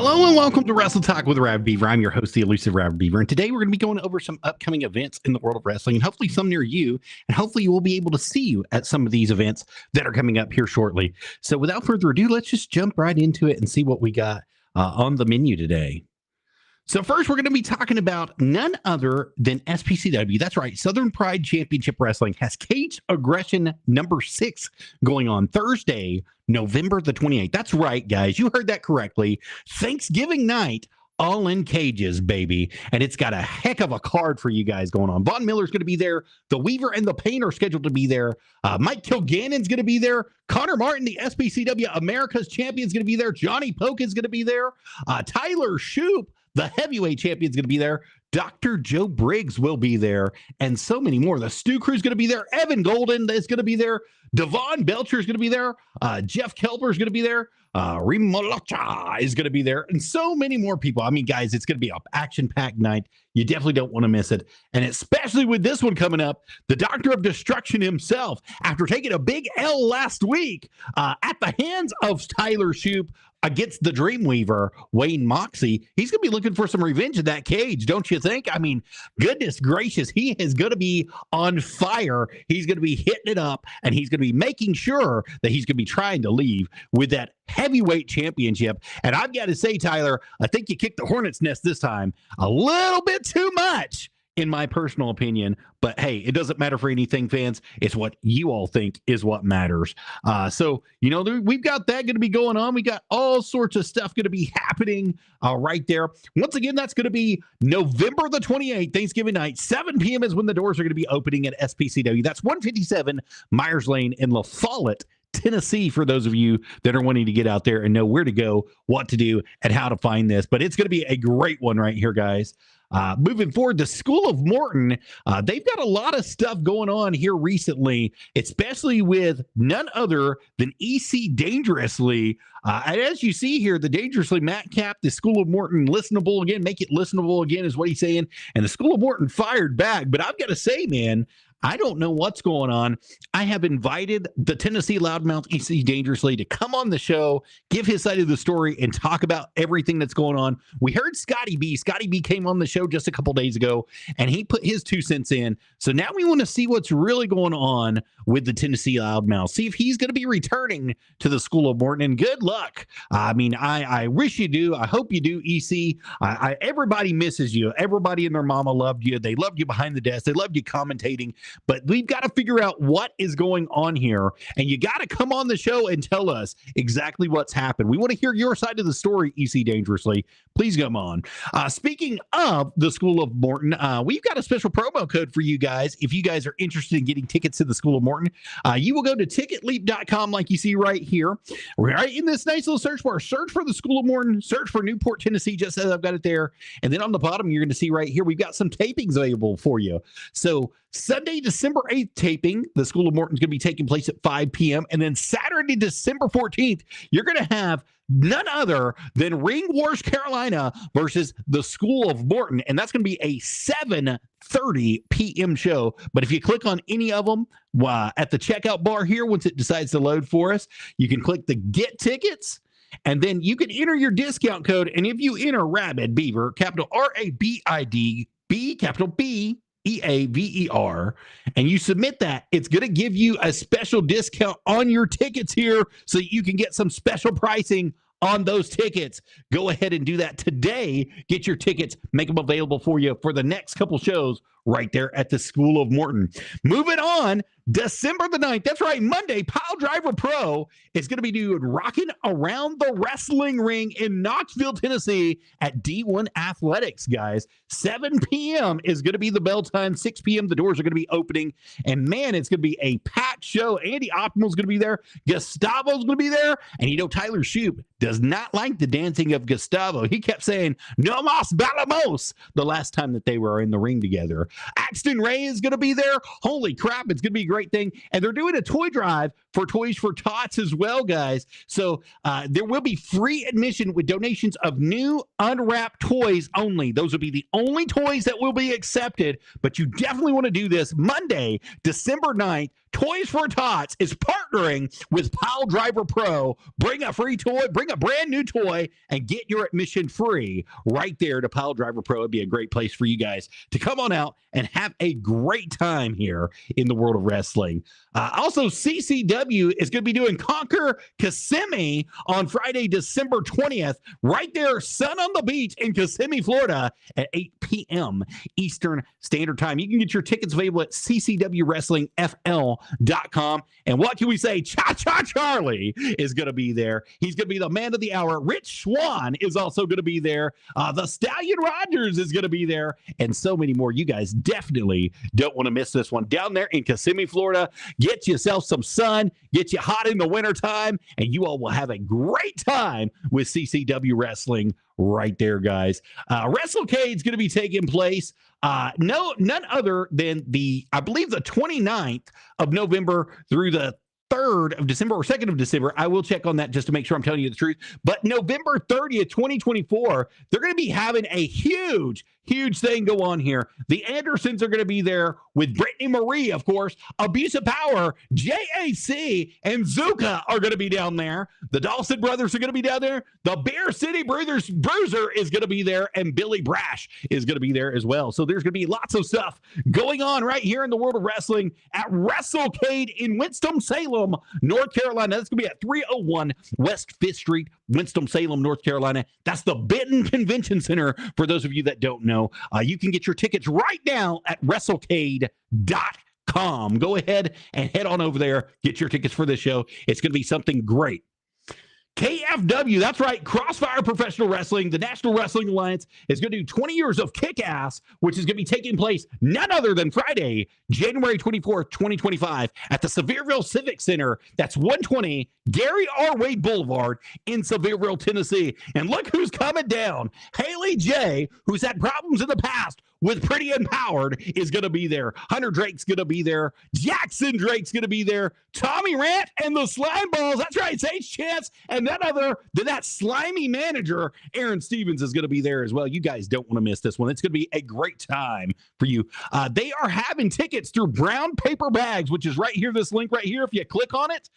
Hello and welcome to Wrestle Talk with Rav Beaver. I'm your host, the elusive Rav Beaver, and today we're going to be going over some upcoming events in the world of wrestling, and hopefully some near you, and hopefully you will be able to see you at some of these events that are coming up here shortly. So without further ado, let's just jump right into it and see what we got on the menu today. So first, we're going to be talking about none other than SPCW. That's right. Southern Pride Championship Wrestling has Cage Aggression number 6 going on Thursday, November the 28th. That's right, guys. You heard that correctly. Thanksgiving night, all in cages, baby. And it's got a heck of a card for you guys going on. Von Miller's going to be there. The Weaver and the Pain are scheduled to be there. Mike Kilgannon's going to be there. Connor Martin, the SPCW America's champion, is going to be there. Johnny Poke is going to be there. Tyler Shoop, the heavyweight champion, is going to be there. Dr. Joe Briggs will be there, and so many more. The Stu Crew's going to be there. Evan Golden is going to be there. Devon Belcher is going to be there. Jeff Kelper is going to be there. Rimolacha is going to be there, and so many more people. I mean, guys, it's going to be an action-packed night. You definitely don't want to miss it, and especially with this one coming up, the Doctor of Destruction himself, after taking a big L last week at the hands of Tyler Shoop against the Dreamweaver, Wayne Moxie, he's going to be looking for some revenge in that cage, don't you think? I mean, goodness gracious, he is going to be on fire. He's going to be hitting it up, and he's going to be making sure that he's going to be trying to leave with that heavyweight championship. And I've got to say, Tyler, I think you kicked the hornet's nest this time a little bit too much, in my personal opinion. But hey, it doesn't matter for anything, fans. It's what you all think is what matters. So, you know, we've got that going to be going on. We got all sorts of stuff going to be happening right there. Once again, that's going to be November the 28th, Thanksgiving night. 7 p.m. is when the doors are going to be opening at SPCW. That's 157 Myers Lane in La Follette, Tennessee, for those of you that are wanting to get out there and know where to go, what to do, and how to find this. But it's going to be a great one right here, guys. Moving forward, the School of Morton, they've got a lot of stuff going on here recently, especially with none other than EC Dangerously. And as you see here, the Dangerously Matt Cap, the School of Morton listenable again, make it listenable again is what he's saying. And the School of Morton fired back. But I've got to say, man, I don't know what's going on. I have invited the Tennessee Loudmouth EC Dangerously to come on the show, give his side of the story, and talk about everything that's going on. We heard Scotty B. Scotty B came on the show just a couple days ago, and he put his 2 cents in. So now we want to see what's really going on with the Tennessee Loudmouth. See if he's going to be returning to the School of Morton. And good luck. I mean, I wish you do. I hope you do, EC. Everybody misses you. Everybody and their mama loved you. They loved you behind the desk. They loved you commentating. But we've got to figure out what is going on here. And you got to come on the show and tell us exactly what's happened. We want to hear your side of the story, EC Dangerously. Please come on. Speaking of the School of Morton, we've got a special promo code for you guys. If you guys are interested in getting tickets to the School of Morton, you will go to ticketleap.com like you see right here. Right in this nice little search bar, search for the School of Morton, search for Newport, Tennessee, just as I've got it there. And then on the bottom, you're going to see right here, we've got some tapings available for you. So Sunday, December 8th taping, the School of Morton is going to be taking place at 5 p.m. And then Saturday, December 14th, you're going to have none other than Ring Wars Carolina versus the School of Morton. And that's going to be a 7:30 p.m. show. But if you click on any of them at the checkout bar here, once it decides to load for us, you can click the Get Tickets. And then you can enter your discount code. And if you enter Rabid Beaver, capital RABID, B, capital B, EAVER, and you submit that, it's going to give you a special discount on your tickets here so you can get some special pricing on those tickets. Go ahead and do that today. Get your tickets, make them available for you for the next couple shows right there at the School of Morton. Moving on, December the 9th, that's right, Monday, Pile Driver Pro is going to be doing Rocking Around the Wrestling Ring in Knoxville, Tennessee at D1 Athletics, guys. 7 p.m. is going to be the bell time. 6 p.m. the doors are going to be opening. And man, it's going to be a packed show. Andy Optimal's going to be there. Gustavo's going to be there. And you know, Tyler Shoop does not like the dancing of Gustavo. He kept saying, "No mas balamos," the last time that they were in the ring together. Axton Ray is going to be there. Holy crap, it's going to be a great thing. And they're doing a toy drive for Toys for Tots as well, guys. So there will be free admission with donations of new unwrapped toys only. Those will be the only toys that will be accepted. But you definitely want to do this Monday, December 9th, Toys for Tots is partnering with Pile Driver Pro. Bring a free toy, bring a brand new toy, and get your admission free right there to Pile Driver Pro. It'd be a great place for you guys to come on out and have a great time here in the world of wrestling. Also, CCW is going to be doing Conquer Kissimmee on Friday, December 20th, right there, sun on the beach in Kissimmee, Florida, at 8 p.m. Eastern Standard Time. You can get your tickets available at ccwwrestlingfl.com. And what can we say? Cha-Cha Charlie is going to be there. He's going to be the man of the hour. Rich Swann is also going to be there. The Stallion Rogers is going to be there, and so many more. You guys definitely don't want to miss this one. Down there in Kissimmee, Florida, get yourself some sun, get you hot in the wintertime, and you all will have a great time with CCW Wrestling right there, guys. WrestleCade is going to be taking place none other than I believe the 29th of November through the 3rd of December or 2nd of December. I will check on that just to make sure I'm telling you the truth. But November 30th, 2024, they're going to be having a huge thing go on here. The Andersons are going to be there with Brittany Marie, of course. Abuse of Power, JAC, and Zuka are going to be down there. The Dawson brothers are going to be down there. The Bear City Bruiser is going to be there, and Billy Brash is going to be there as well. So there's going to be lots of stuff going on right here in the world of wrestling at WrestleCade in Winston-Salem, North Carolina. That's going to be at 301 West 5th Street, Winston-Salem, North Carolina. That's the Benton Convention Center for those of you that don't know. You can get your tickets right now at WrestleCade.com. Go ahead and head on over there. Get your tickets for this show. It's going to be something great. KFW, that's right, Crossfire Professional Wrestling, the National Wrestling Alliance, is going to do 20 years of Kick-Ass, which is going to be taking place none other than Friday, January 24th, 2025, at the Sevierville Civic Center. That's 120 Gary R. Wade Boulevard in Sevierville, Tennessee. And look who's coming down. Haley J., who's had problems in the past with Pretty Empowered, is going to be there. Hunter Drake's going to be there. Jackson Drake's going to be there. Tommy Rant and the Slime Balls. That's right, Sage Chance. And none other than that slimy manager, Aaron Stevens, is going to be there as well. You guys don't want to miss this one. It's going to be a great time for you. They are having tickets through Brown Paper Bags, which is right here, this link right here. If you click on it,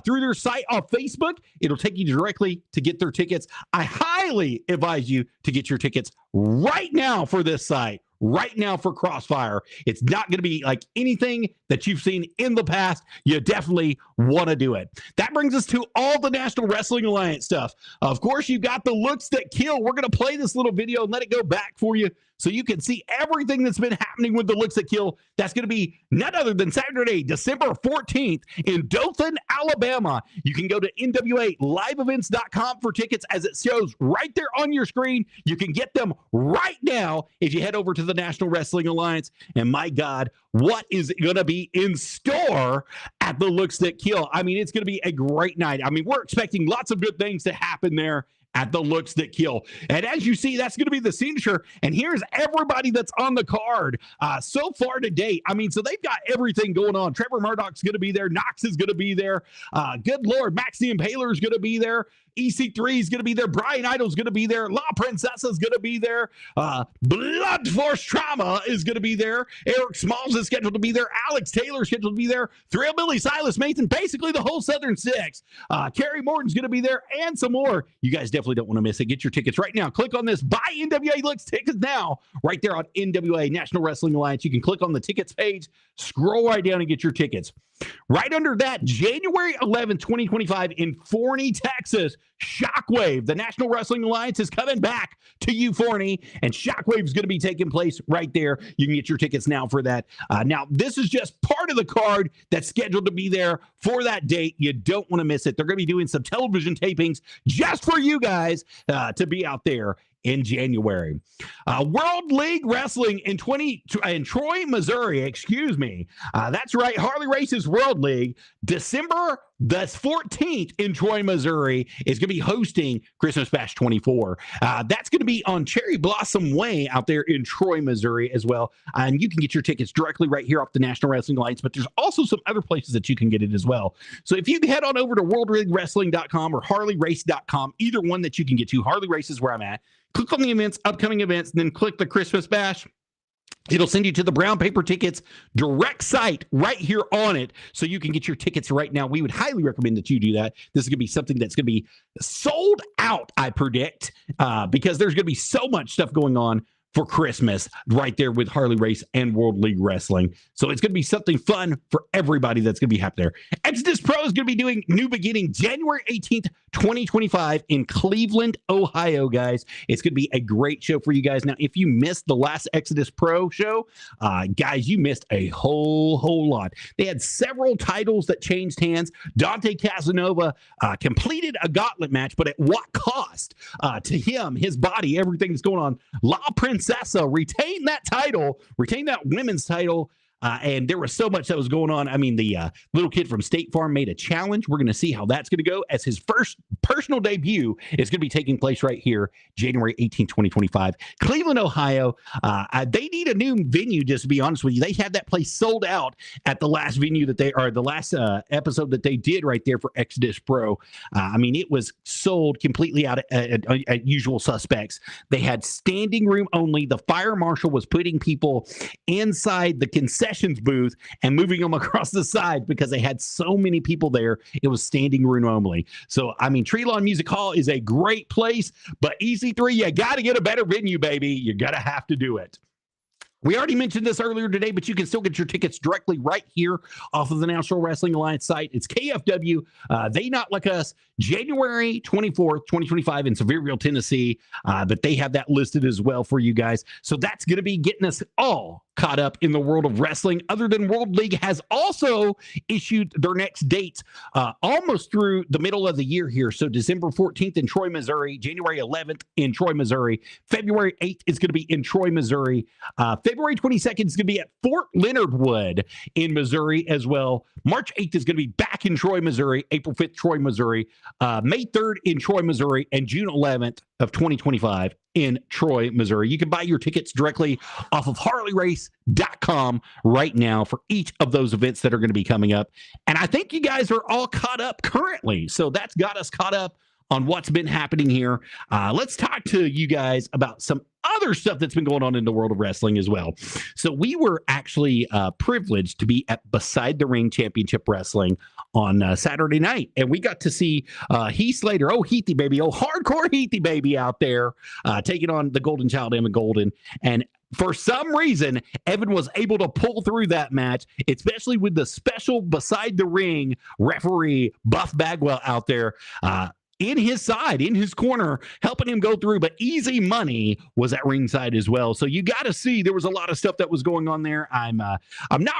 through their site on Facebook, it'll take you directly to get their tickets. I highly advise you to get your tickets right now for this site. Right now for Crossfire. It's not going to be like anything that you've seen in the past. You definitely want to do it. That brings us to all the National Wrestling Alliance stuff. Of course, you got the Looks That Kill. We're going to play this little video and let it go back for you so you can see everything that's been happening with the Looks That Kill. That's going to be none other than Saturday, December 14th in Dothan, Alabama. You can go to NWALiveEvents.com for tickets as it shows right there on your screen. You can get them right now if you head over to the National Wrestling Alliance. And my God, what is going to be in store at the Looks That Kill? I mean, it's going to be a great night. I mean, we're expecting lots of good things to happen there at the Looks That Kill. And as you see, that's going to be the signature. And here's everybody that's on the card so far to date. I mean, so they've got everything going on. Trevor Murdoch's going to be there. Knox is going to be there. Good Lord, Max the Impaler is going to be there. EC3 is going to be there. Brian Idol's going to be there. La Princesa is going to be there. Blood Force Trauma is going to be there. Eric Smalls is scheduled to be there. Alex Taylor is scheduled to be there. Thrill Billy, Silas Mason, basically the whole Southern Six. Kerry Morton's going to be there and some more. You guys definitely don't want to miss it. Get your tickets right now. Click on this. Buy NWA Looks tickets now. Right there on NWA, National Wrestling Alliance. You can click on the tickets page, scroll right down and get your tickets. Right under that, January 11th, 2025 in Forney, Texas, Shockwave, the National Wrestling Alliance is coming back to you, Forney, and Shockwave is going to be taking place right there. You can get your tickets now for that. Now, this is just part of the card that's scheduled to be there for that date. You don't want to miss it. They're going to be doing some television tapings just for you guys to be out there in January. World League Wrestling in Troy, Missouri, excuse me. That's right, Harley Race's World League, December the 14th in Troy, Missouri, is going to be hosting Christmas Bash 24. That's going to be on Cherry Blossom Way out there in Troy, Missouri as well. And you can get your tickets directly right here off the National Wrestling Alliance, but there's also some other places that you can get it as well. So if you head on over to worldleaguewrestling.com or harleyrace.com, either one that you can get to, Harley Race is where I'm at. Click on the events, upcoming events, and then click the Christmas Bash. It'll send you to the Brown Paper Tickets direct site right here on it, so you can get your tickets right now. We would highly recommend that you do that. This is going to be something that's going to be sold out, I predict, because there's going to be so much stuff going on for Christmas right there with Harley Race and World League Wrestling. So it's going to be something fun for everybody that's going to be happy there. Exodus Pro is going to be doing New Beginning January 18th, 2025 in Cleveland, Ohio, guys. It's going to be a great show for you guys. Now, if you missed the last Exodus Pro show, guys, you missed a whole lot. They had several titles that changed hands. Dante Casanova completed a gauntlet match, but at what cost to him, his body, everything that's going on? La Princesa retained that title, retained that women's title. And there was so much that was going on. I mean, the little kid from State Farm made a challenge. We're going to see how that's going to go, as his first personal debut is going to be taking place right here, January 18, 2025. Cleveland, Ohio. They need a new venue, just to be honest with you. They had that place sold out at the last venue that they, or the last episode that they did right there for Exodus Pro. I mean, it was sold completely out at Usual Suspects. They had standing room only. The fire marshal was putting people inside the concessions booth and moving them across the side because they had so many people there. It was standing room only. So, I mean, Treelawn Music Hall is a great place, but EC3, you got to get a better venue, baby. You got to have to do it. We already mentioned this earlier today, but you can still get your tickets directly right here off of the National Wrestling Alliance site. It's KFW. They Not Like Us, January 24th, 2025 in Sevierville, Tennessee. But they have that listed as well for you guys. So that's going to be getting us all caught up in the world of wrestling. Other than World League has also issued their next dates almost through the middle of the year here. So December 14th in Troy, Missouri, January 11th in Troy, Missouri, February 8th is going to be in Troy, Missouri, February 22nd is going to be at Fort Leonard Wood in Missouri as well. March 8th is going to be back in Troy, Missouri, April 5th, Troy, Missouri, May 3rd in Troy, Missouri, and June 11th of 2025 in Troy, Missouri. You can buy your tickets directly off of HarleyRace.com right now for each of those events that are going to be coming up. And I think you guys are all caught up currently. So that's got us caught up on what's been happening here. Let's talk to you guys about some other stuff that's been going on in the world of wrestling as well. So we were actually privileged to be at Beside the Ring Championship Wrestling on Saturday night, and we got to see Heath Slater, Heathy baby, hardcore Heathy baby out there taking on the Golden Child, Emma Golden. And for some reason, Evan was able to pull through that match, especially with the special Beside the Ring referee Buff Bagwell out there in his side, in his corner, helping him go through. But Easy Money was at ringside as well. So you got to see there was a lot of stuff that was going on there. I'm not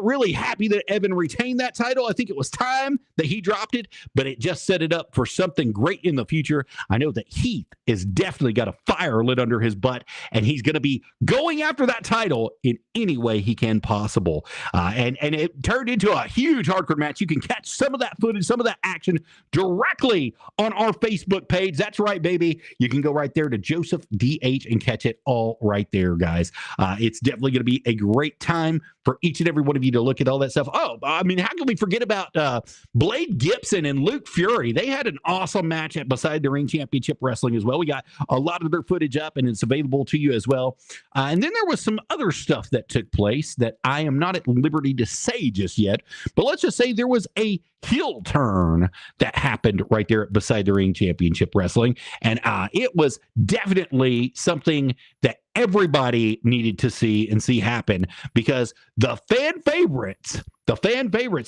really happy that Evan retained that title. I think it was time that he dropped it, but it just set it up for something great in the future. I know that Heath is definitely got a fire lit under his butt, and he's going to be going after that title in any way he can possible. And it turned into a huge hardcore match. You can catch some of that footage, some of that action directly on our Facebook page. That's right, baby. You can go right there to Joseph DH and catch it all right there, guys. It's definitely going to be a great time for each and every one of you to look at all that stuff. Oh, I mean, how can we forget about Blade Gibson and Luke Fury? They had an awesome match at Beside the Ring Championship Wrestling as well. We got a lot of their footage up, and it's available to you as well. And then there was some other stuff that took place that I am not at liberty to say just yet, but let's just say there was a heel turn that happened right there at Beside the Ring Championship Wrestling. And it was definitely something that everybody needed to see and see happen, because the fan favorites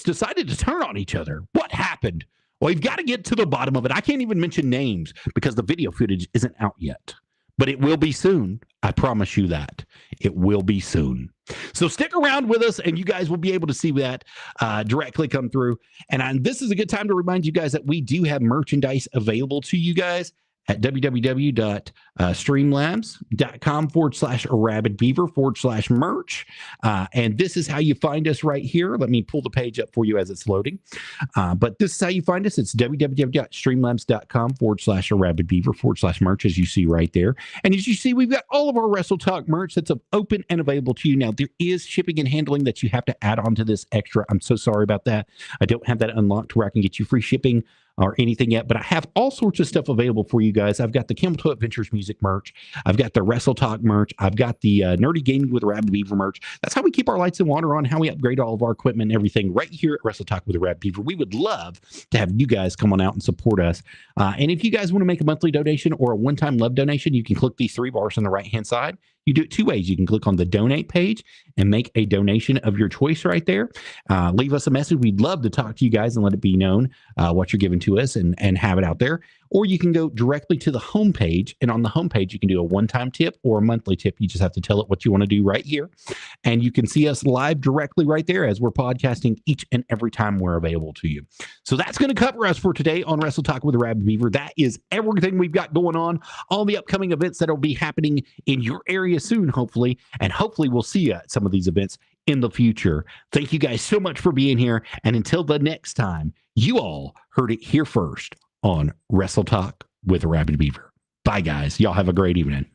decided to turn on each other. What happened? Well, you've got to get to the bottom of it. I can't even mention names because the video footage isn't out yet, but it will be soon. I promise you that. It will be soon. So stick around with us, and you guys will be able to see that directly come through. And this is a good time to remind you guys that we do have merchandise available to you guys at www.streamlabs.com/rabidbeaver/merch. And this is how you find us right here. Let me pull the page up for you as it's loading. But this is how you find us. It's www.streamlabs.com/rabidbeaver/merch, as you see right there. And as you see, we've got all of our Wrestle Talk merch that's open and available to you. Now, there is shipping and handling that you have to add on to this extra. I'm so sorry about that. I don't have that unlocked where I can get you free shipping or anything yet, but I have all sorts of stuff available for you guys. I've got the Camel Toe Adventures music merch. I've got the Wrestle Talk merch. I've got the Nerdy Gaming with Rab Beaver merch. That's how we keep our lights and water on, how we upgrade all of our equipment and everything right here at Wrestle Talk with Rab Beaver. We would love to have you guys come on out and support us. And if you guys want to make a monthly donation or a one-time love donation, you can click these 3 bars on the right-hand side. You do it 2 ways. You can click on the donate page and make a donation of your choice right there. Leave us a message. We'd love to talk to you guys and let it be known what you're giving to us and have it out there. Or you can go directly to the homepage, and on the homepage, you can do a one-time tip or a monthly tip. You just have to tell it what you want to do right here. And you can see us live directly right there as we're podcasting each and every time we're available to you. So that's going to cover us for today on Wrestle Talk with Rab Beaver. That is everything we've got going on, all the upcoming events that will be happening in your area soon, hopefully. And hopefully we'll see you at some of these events in the future. Thank you guys so much for being here. And until the next time, you all heard it here first on Wrestle Talk with Rabid Beaver. Bye, guys. Y'all have a great evening.